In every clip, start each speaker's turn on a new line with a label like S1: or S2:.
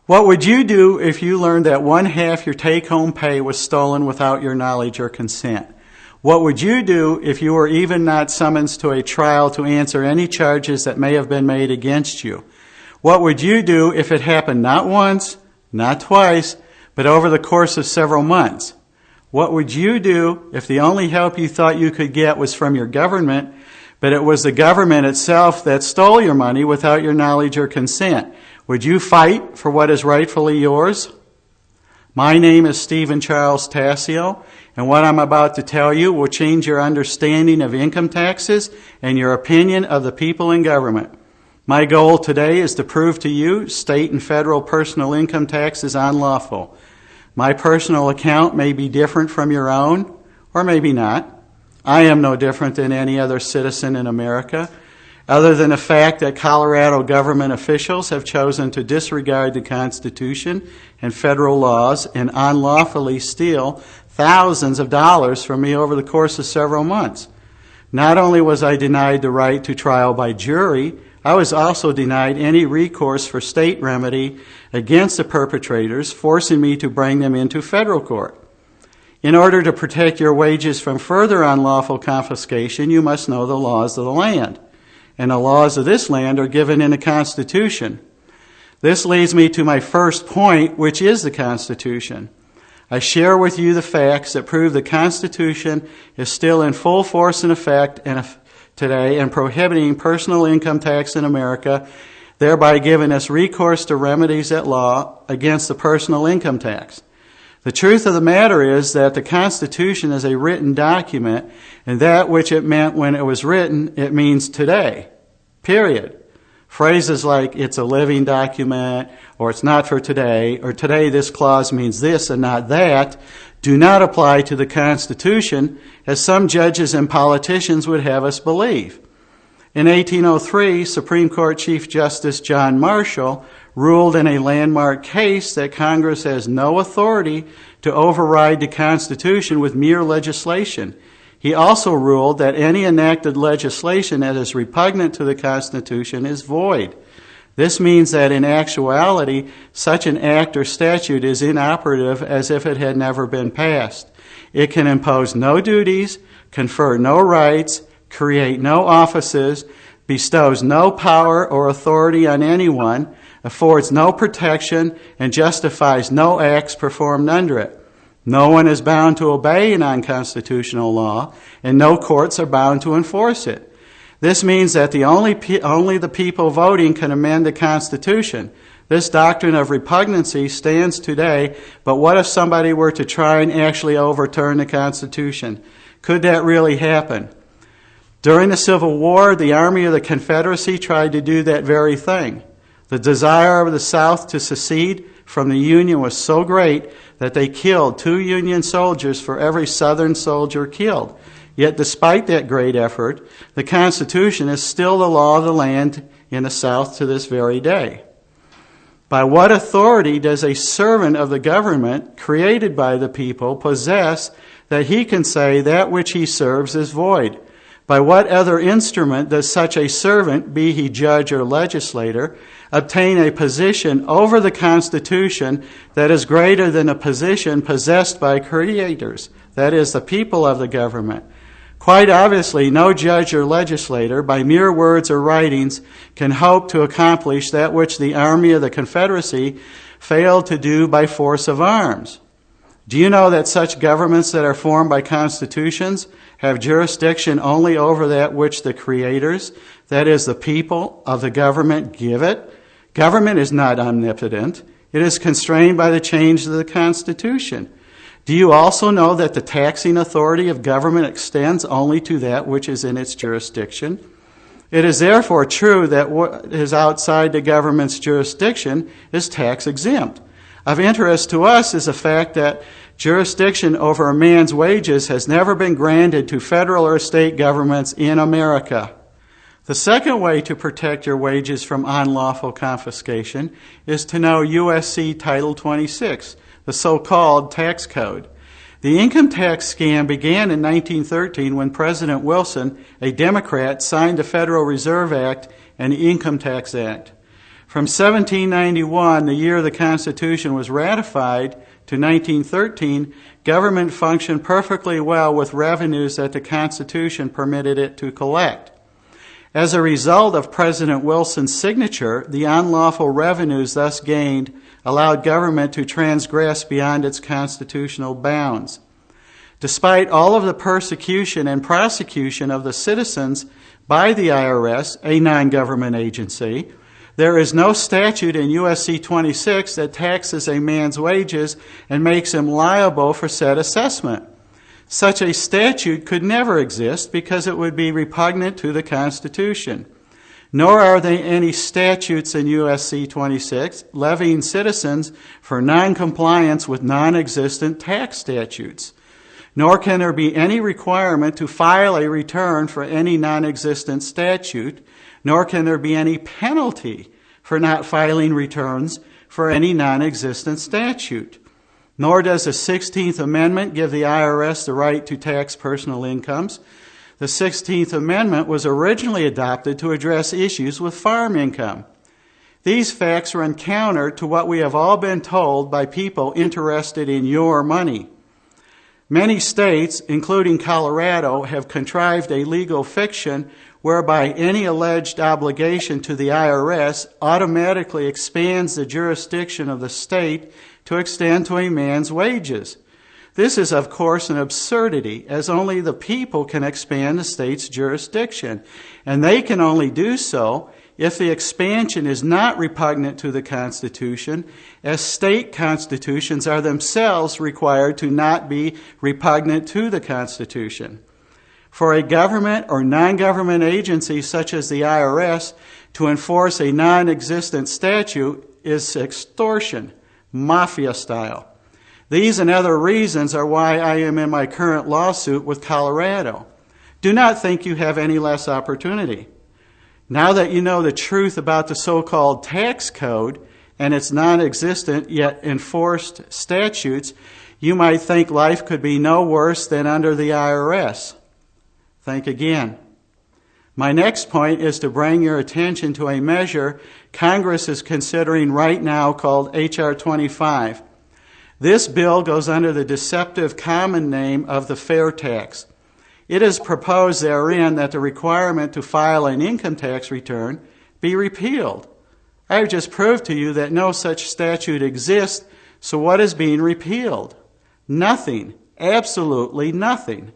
S1: What would you do if you learned that one half your take-home pay was stolen without your knowledge or consent? What would you do if you were even not summoned to a trial to answer any charges that may have been made against you? What would you do if it happened not once, not twice, but over the course of several months? What would you do if the only help you thought you could get was from your government, but it was the government itself that stole your money without your knowledge or consent? Would you fight for what is rightfully yours? My name is Stephen Charles Tassio, and what I'm about to tell you will change your understanding of income taxes and your opinion of the people in government. My goal today is to prove to you state and federal personal income tax is unlawful. My personal account may be different from your own, or maybe not. I am no different than any other citizen in America, other than the fact that Colorado government officials have chosen to disregard the Constitution and federal laws and unlawfully steal thousands of dollars from me over the course of several months. Not only was I denied the right to trial by jury, I was also denied any recourse for state remedy against the perpetrators, forcing me to bring them into federal court. In order to protect your wages from further unlawful confiscation, you must know the laws of the land. And the laws of this land are given in the Constitution. This leads me to my first point, which is the Constitution. I share with you the facts that prove the Constitution is still in full force and effect today and prohibiting personal income tax in America, thereby giving us recourse to remedies at law against the personal income tax. The truth of the matter is that the Constitution is a written document, and that which it meant when it was written, it means today, period. Phrases like, it's a living document, or it's not for today, or today this clause means this and not that, do not apply to the Constitution, as some judges and politicians would have us believe. In 1803, Supreme Court Chief Justice John Marshall ruled in a landmark case that Congress has no authority to override the Constitution with mere legislation. He also ruled that any enacted legislation that is repugnant to the Constitution is void. This means that in actuality, such an act or statute is inoperative as if it had never been passed. It can impose no duties, confer no rights, create no offices, bestows no power or authority on anyone, affords no protection, and justifies no acts performed under it. No one is bound to obey an unconstitutional law, and no courts are bound to enforce it. This means that only the people voting can amend the Constitution. This doctrine of repugnancy stands today, but what if somebody were to try and actually overturn the Constitution? Could that really happen? During the Civil War, the Army of the Confederacy tried to do that very thing. The desire of the South to secede from the Union was so great that they killed 2 Union soldiers for every Southern soldier killed. Yet despite that great effort, the Constitution is still the law of the land in the South to this very day. By what authority does a servant of the government, created by the people, possess that he can say that which he serves is void? By what other instrument does such a servant, be he judge or legislator, obtain a position over the Constitution that is greater than a position possessed by creators, that is, the people of the government? Quite obviously, no judge or legislator, by mere words or writings, can hope to accomplish that which the Army of the Confederacy failed to do by force of arms. Do you know that such governments that are formed by constitutions have jurisdiction only over that which the creators, that is, the people of the government, give it? Government is not omnipotent. It is constrained by the change of the Constitution. Do you also know that the taxing authority of government extends only to that which is in its jurisdiction? It is therefore true that what is outside the government's jurisdiction is tax exempt. Of interest to us is the fact that jurisdiction over a man's wages has never been granted to federal or state governments in America. The second way to protect your wages from unlawful confiscation is to know USC Title 26, the so-called tax code. The income tax scam began in 1913 when President Wilson, a Democrat, signed the Federal Reserve Act and the Income Tax Act. From 1791, the year the Constitution was ratified, to 1913, government functioned perfectly well with revenues that the Constitution permitted it to collect. As a result of President Wilson's signature, the unlawful revenues thus gained allowed government to transgress beyond its constitutional bounds. Despite all of the persecution and prosecution of the citizens by the IRS, a non-government agency, there is no statute in USC 26 that taxes a man's wages and makes him liable for said assessment. Such a statute could never exist because it would be repugnant to the Constitution. Nor are there any statutes in USC 26 levying citizens for noncompliance with non-existent tax statutes. Nor can there be any requirement to file a return for any non-existent statute, nor can there be any penalty for not filing returns for any non-existent statute. Nor does the 16th Amendment give the IRS the right to tax personal incomes. The 16th Amendment was originally adopted to address issues with farm income. These facts run counter to what we have all been told by people interested in your money. Many states, including Colorado, have contrived a legal fiction whereby any alleged obligation to the IRS automatically expands the jurisdiction of the state to extend to a man's wages. This is, of course, an absurdity, as only the people can expand the state's jurisdiction, and they can only do so if the expansion is not repugnant to the Constitution, as state constitutions are themselves required to not be repugnant to the Constitution. For a government or non-government agency such as the IRS to enforce a non-existent statute is extortion, mafia style. These and other reasons are why I am in my current lawsuit with Colorado. Do not think you have any less opportunity. Now that you know the truth about the so-called tax code and its non-existent yet enforced statutes, you might think life could be no worse than under the IRS. Think again. My next point is to bring your attention to a measure Congress is considering right now called H.R. 25. This bill goes under the deceptive common name of the fair tax. It is proposed therein that the requirement to file an income tax return be repealed. I have just proved to you that no such statute exists, so what is being repealed? Nothing. Absolutely nothing.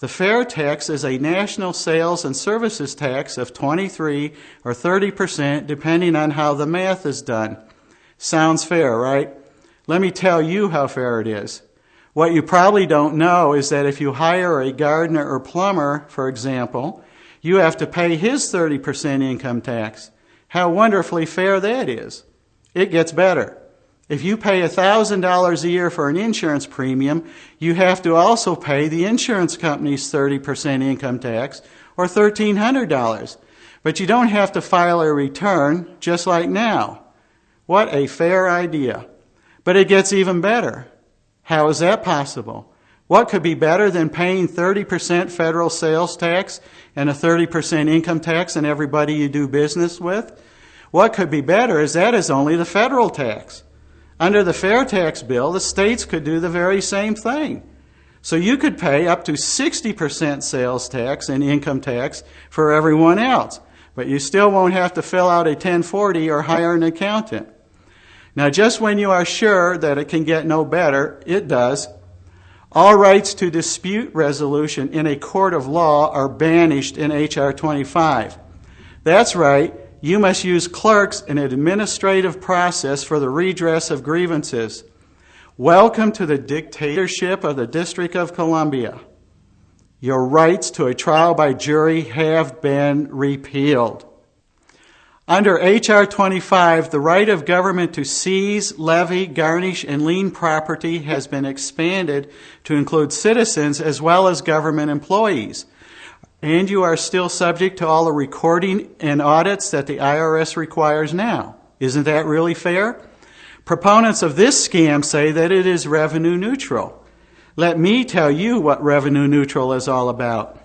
S1: The fair tax is a national sales and services tax of 23 or 30%, depending on how the math is done. Sounds fair, right? Let me tell you how fair it is. What you probably don't know is that if you hire a gardener or plumber, for example, you have to pay his 30% income tax. How wonderfully fair that is. It gets better. If you pay $1,000 a year for an insurance premium, you have to also pay the insurance company's 30% income tax, or $1,300. But you don't have to file a return, just like now. What a fair idea. But it gets even better. How is that possible? What could be better than paying 30% federal sales tax and a 30% income tax on everybody you do business with? What could be better is that is only the federal tax. Under the fair tax bill, the states could do the very same thing. So you could pay up to 60% sales tax and income tax for everyone else, but you still won't have to fill out a 1040 or hire an accountant. Now, just when you are sure that it can get no better, it does. All rights to dispute resolution in a court of law are banished in H.R. 25. That's right. You must use clerks in an administrative process for the redress of grievances. Welcome to the dictatorship of the District of Columbia. Your rights to a trial by jury have been repealed. Under H.R. 25, the right of government to seize, levy, garnish, and lien property has been expanded to include citizens as well as government employees. And you are still subject to all the recording and audits that the IRS requires now. Isn't that really fair? Proponents of this scam say that it is revenue neutral. Let me tell you what revenue neutral is all about.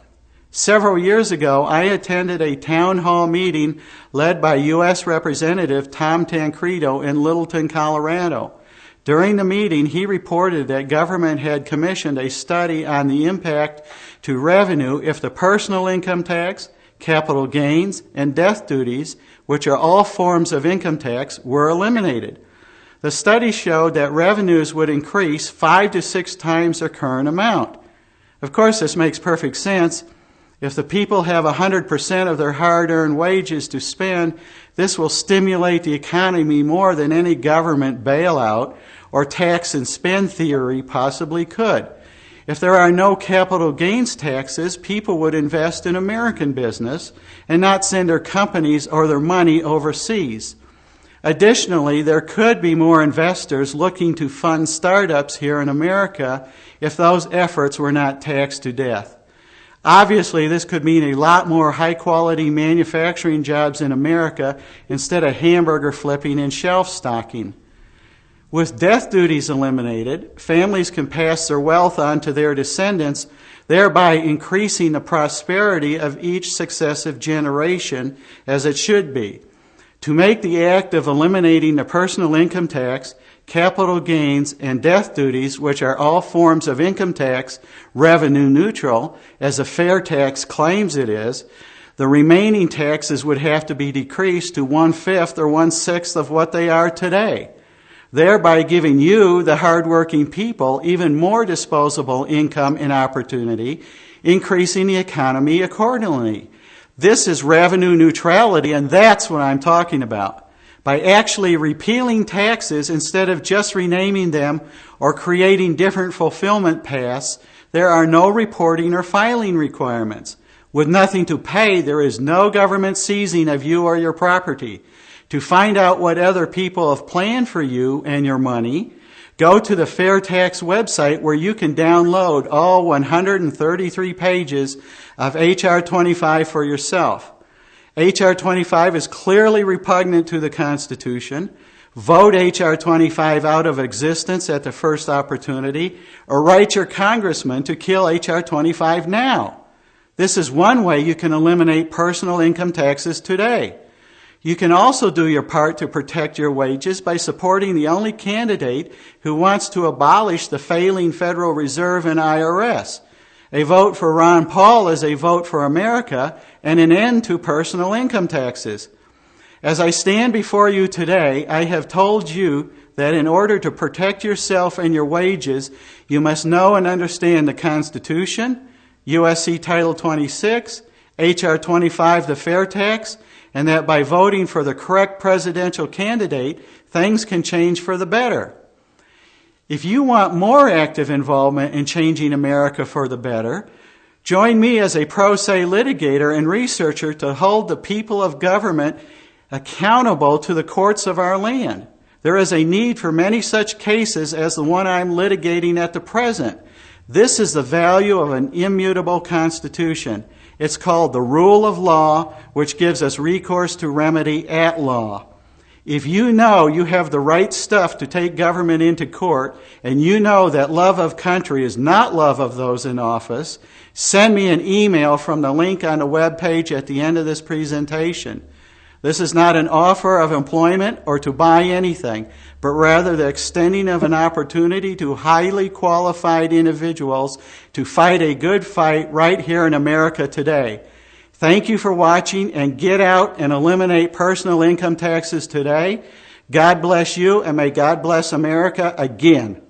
S1: Several years ago, I attended a town hall meeting led by U.S. Representative Tom Tancredo in Littleton, Colorado. During the meeting, he reported that government had commissioned a study on the impact to revenue if the personal income tax, capital gains, and death duties, which are all forms of income tax, were eliminated. The study showed that revenues would increase 5 to 6 times their current amount. Of course, this makes perfect sense. If the people have 100% of their hard-earned wages to spend, this will stimulate the economy more than any government bailout or tax and spend theory possibly could. If there are no capital gains taxes, people would invest in American business and not send their companies or their money overseas. Additionally, there could be more investors looking to fund startups here in America if those efforts were not taxed to death. Obviously, this could mean a lot more high-quality manufacturing jobs in America instead of hamburger flipping and shelf stocking. With death duties eliminated, families can pass their wealth on to their descendants, thereby increasing the prosperity of each successive generation, as it should be. To make the act of eliminating the personal income tax, capital gains, and death duties, which are all forms of income tax, revenue neutral, as a fair tax claims it is, the remaining taxes would have to be decreased to 1/5 or 1/6 of what they are today, thereby giving you, the hardworking people, even more disposable income and opportunity, increasing the economy accordingly. This is revenue neutrality, and that's what I'm talking about. By actually repealing taxes instead of just renaming them or creating different fulfillment paths, there are no reporting or filing requirements. With nothing to pay, there is no government seizing of you or your property. To find out what other people have planned for you and your money, go to the Fair Tax website where you can download all 133 pages of H.R. 25 for yourself. H.R. 25 is clearly repugnant to the Constitution. Vote H.R. 25 out of existence at the first opportunity, or write your congressman to kill H.R. 25 now. This is one way you can eliminate personal income taxes today. You can also do your part to protect your wages by supporting the only candidate who wants to abolish the failing Federal Reserve and IRS. A vote for Ron Paul is a vote for America and an end to personal income taxes. As I stand before you today, I have told you that in order to protect yourself and your wages, you must know and understand the Constitution, USC Title 26, H.R. 25, the Fair Tax, and that by voting for the correct presidential candidate, things can change for the better. If you want more active involvement in changing America for the better, join me as a pro se litigator and researcher to hold the people of government accountable to the courts of our land. There is a need for many such cases as the one I'm litigating at the present. This is the value of an immutable Constitution. It's called the rule of law, which gives us recourse to remedy at law. If you know you have the right stuff to take government into court, and you know that love of country is not love of those in office, send me an email from the link on the web page at the end of this presentation. This is not an offer of employment or to buy anything, but rather the extending of an opportunity to highly qualified individuals to fight a good fight right here in America today. Thank you for watching, and get out and eliminate personal income taxes today. God bless you, and may God bless America again.